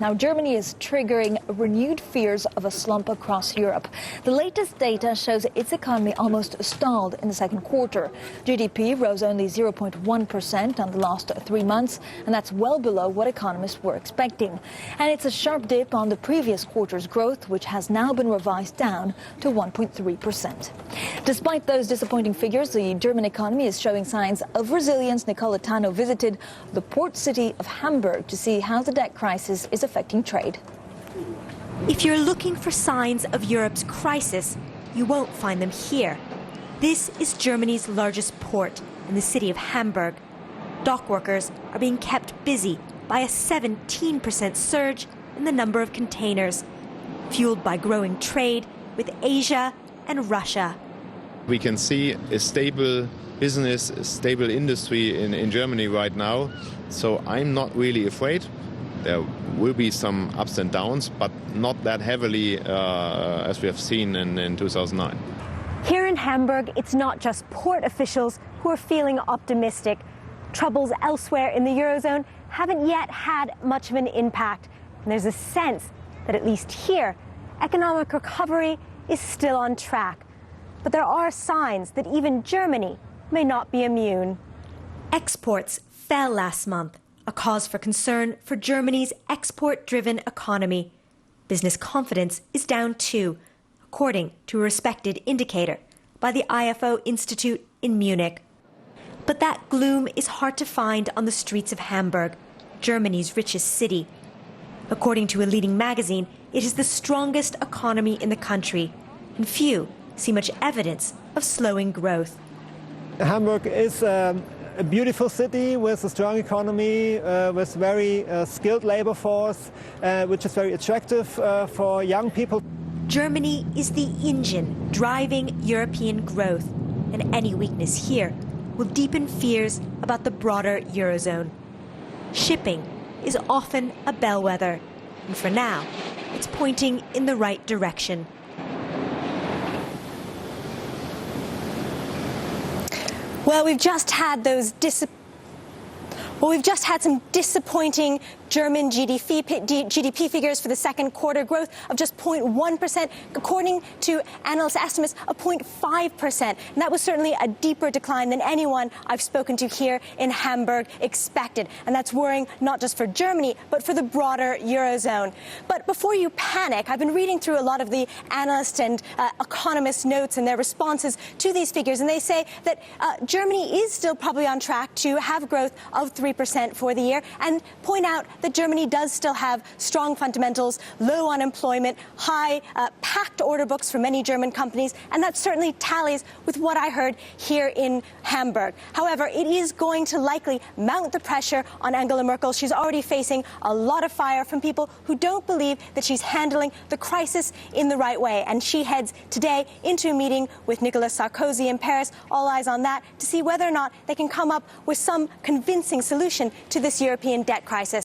Now, Germany is triggering renewed fears of a slump across Europe. The latest data shows its economy almost stalled in the second quarter. GDP rose only 0.1% in the last 3 months, and that's well below what economists were expecting. And it's a sharp dip on the previous quarter's growth, which has now been revised down to 1.3%. Despite those disappointing figures, the German economy is showing signs of resilience. Nicole Itano visited the port city of Hamburg to see how the debt crisis is affecting trade. If you're looking for signs of Europe's crisis, you won't find them here. This is Germany's largest port in the city of Hamburg. Dock workers are being kept busy by a 17% surge in the number of containers, fueled by growing trade with Asia and Russia. We can see a stable business, a stable industry in Germany right now, so I'm not really afraid. There will be some ups and downs, but not that heavily as we have seen in 2009. Here in Hamburg, it's not just port officials who are feeling optimistic. Troubles elsewhere in the Eurozone haven't yet had much of an impact. And there's a sense that at least here, economic recovery is still on track. But there are signs that even Germany may not be immune. Exports fell last month, a cause for concern for Germany's export-driven economy. Business confidence is down too, according to a respected indicator by the IFO Institute in Munich. But that gloom is hard to find on the streets of Hamburg, Germany's richest city. According to a leading magazine, it is the strongest economy in the country, and few see much evidence of slowing growth. Hamburg is a beautiful city with a strong economy, with very skilled labor force, which is very attractive for young people. Germany is the engine driving European growth, and any weakness here will deepen fears about the broader Eurozone. Shipping is often a bellwether, and for now, it's pointing in the right direction. Well, we've just had some disappointing German GDP figures for the second quarter, growth of just 0.1%, according to analyst estimates of 0.5%. And that was certainly a deeper decline than anyone I've spoken to here in Hamburg expected. And that's worrying not just for Germany, but for the broader Eurozone. But before you panic, I've been reading through a lot of the analyst and economist notes and their responses to these figures, and they say that Germany is still probably on track to have growth of 3% for the year, and point out that Germany does still have strong fundamentals, low unemployment, high packed order books for many German companies, and that certainly tallies with what I heard here in Hamburg. However, it is going to likely mount the pressure on Angela Merkel. She's already facing a lot of fire from people who don't believe that she's handling the crisis in the right way. And she heads today into a meeting with Nicolas Sarkozy in Paris. All eyes on that to see whether or not they can come up with some convincing solution to this European debt crisis.